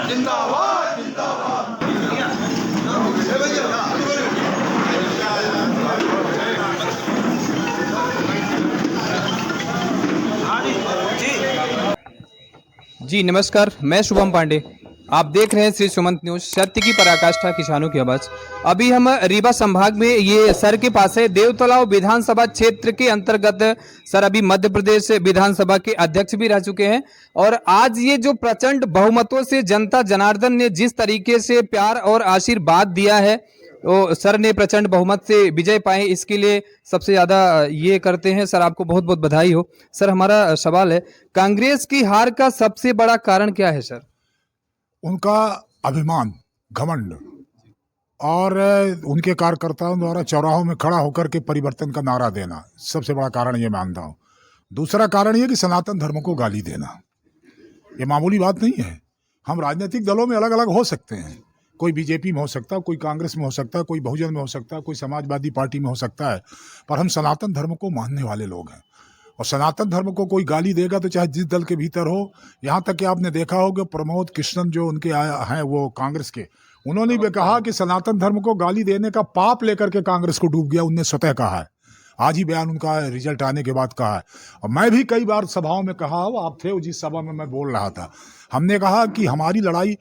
जिंदाबाद जिंदाबाद। जी नमस्कार, मैं शुभम पांडे। आप देख रहे हैं श्री सुमंत न्यूज, सत्य की पराकाष्ठा, किसानों की आवाज। अभी हम रीवा संभाग में ये सर के पास है, देवतलाव विधानसभा क्षेत्र के अंतर्गत। सर अभी मध्य प्रदेश विधानसभा के अध्यक्ष भी रह चुके हैं और आज ये जो प्रचंड बहुमतों से जनता जनार्दन ने जिस तरीके से प्यार और आशीर्वाद दिया है, तो सर ने प्रचंड बहुमत से विजय पाए, इसके लिए सबसे ज्यादा ये करते हैं। सर आपको बहुत बहुत बधाई हो। सर हमारा सवाल है, कांग्रेस की हार का सबसे बड़ा कारण क्या है सर? उनका अभिमान, घमंड और उनके कार्यकर्ताओं द्वारा चौराहों में खड़ा होकर के परिवर्तन का नारा देना सबसे बड़ा कारण ये मानता हूँ। दूसरा कारण ये कि सनातन धर्म को गाली देना, ये मामूली बात नहीं है। हम राजनीतिक दलों में अलग अलग हो सकते हैं, कोई बीजेपी में हो सकता है, कोई कांग्रेस में हो सकता है, कोई बहुजन में हो सकता है, कोई समाजवादी पार्टी में हो सकता है, पर हम सनातन धर्म को मानने वाले लोग हैं। और सनातन धर्म को कोई गाली देगा तो चाहे जिस दल के भीतर हो, यहाँ तक कि आपने देखा होगा प्रमोद कृष्णन जो उनके हैं वो कांग्रेस के, उन्होंने भी कहा कि सनातन धर्म को गाली देने का पाप लेकर के कांग्रेस को डूब गया, उनने स्वतः कहा है। आज ही बयान उनका रिजल्ट आने के बाद कहा है। और मैं भी कई बार सभाओं में कहा, वो आप थे जिस सभा में मैं बोल रहा था, हमने कहा कि हमारी लड़ाई,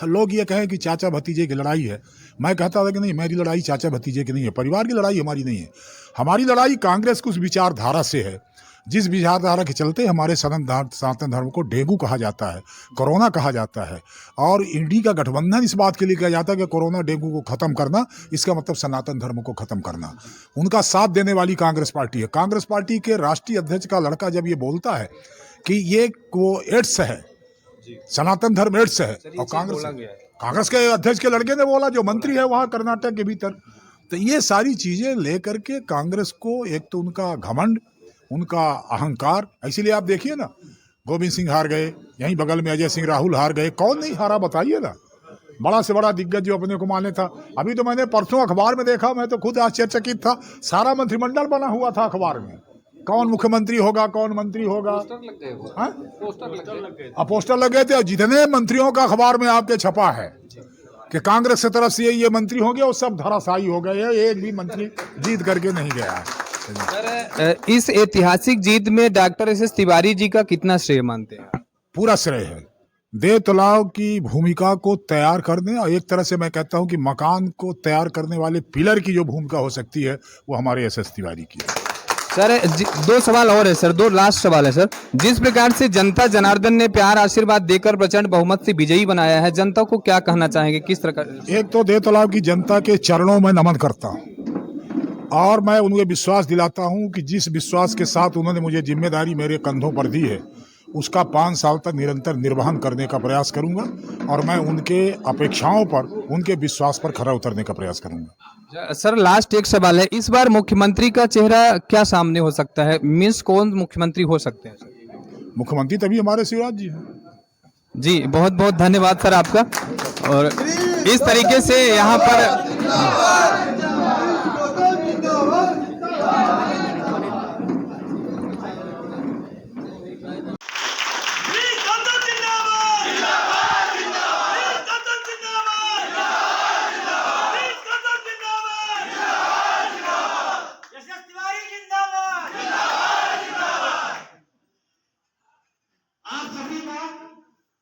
लोग ये कहें कि चाचा भतीजे की लड़ाई है, मैं कहता था कि नहीं, मेरी लड़ाई चाचा भतीजे की नहीं है, परिवार की लड़ाई हमारी नहीं है। हमारी लड़ाई कांग्रेस की उस विचारधारा से है जिस विचारधारा के चलते हमारे सनातन धर्म को डेंगू कहा जाता है, कोरोना कहा जाता है, और इंडी का गठबंधन इस बात के लिए किया जाता है कि कोरोना डेंगू को खत्म करना, इसका मतलब सनातन धर्म को खत्म करना। उनका साथ देने वाली कांग्रेस पार्टी है। कांग्रेस पार्टी के राष्ट्रीय अध्यक्ष का लड़का जब ये बोलता है कि ये वो एड्स है, सनातन धर्म एड्स है, और कांग्रेस के अध्यक्ष के लड़के ने बोला, जो मंत्री है वहाँ कर्नाटक के भीतर, तो ये सारी चीजें लेकर के कांग्रेस को, एक तो उनका घमंड, उनका अहंकार, इसीलिए आप देखिए ना, गोविंद सिंह हार गए, यहीं बगल में अजय सिंह राहुल हार गए, कौन नहीं हारा बताइए ना। बड़ा से बड़ा दिग्गज जो अपने को माने था। अभी तो मैंने परसों अखबार में देखा, मैं तो खुद आश्चर्यचकित था, सारा मंत्रिमंडल बना हुआ था अखबार में, कौन मुख्यमंत्री होगा, कौन मंत्री होगा, पोस्टर लग गए थे। और जितने मंत्रियों का अखबार में आपके छपा है कि कांग्रेस की तरफ से ये मंत्री हो गया, वो सब धराशायी हो गए, एक भी मंत्री जीत करके नहीं गया है। सर इस ऐतिहासिक जीत में doctor S S Tiwari ji का कितना श्रेय मानते हैं? पूरा श्रेय है। देवतलाव की भूमिका को तैयार करने, और एक तरह से मैं कहता हूं कि मकान को तैयार करने वाले पिलर की जो भूमिका हो सकती है वो हमारे एस एस तिवारी की है। सर दो सवाल और है सर, दो लास्ट सवाल है सर। जिस प्रकार से जनता जनार्दन ने प्यार आशीर्वाद देकर प्रचंड बहुमत से विजयी बनाया है, जनता को क्या कहना चाहेंगे, किस प्रकार? एक तो देवतलाव की जनता के चरणों में नमन करता हूँ, और मैं उन्हें विश्वास दिलाता हूं कि जिस विश्वास के साथ उन्होंने मुझे जिम्मेदारी मेरे कंधों पर दी है, उसका 5 साल तक निरंतर निर्वहन करने का प्रयास करूंगा, और मैं उनके अपेक्षाओं पर, उनके विश्वास पर खरा उतरने का प्रयास करूंगा। सर लास्ट एक सवाल है, इस बार मुख्यमंत्री का चेहरा क्या सामने हो सकता है, मीन्स कौन मुख्यमंत्री हो सकते हैं? मुख्यमंत्री तभी हमारे शिवराज जी हैं। जी बहुत बहुत धन्यवाद सर आपका। और इस तरीके से यहाँ पर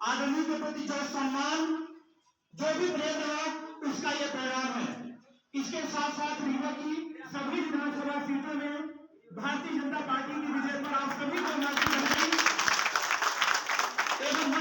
आदमी के प्रति जो सम्मान, जो भी प्रेम है, उसका ये परिणाम है। इसके साथ साथ रीवा की सभी विधानसभा सीटों में भारतीय जनता पार्टी की विजय पर आप सभी को एवं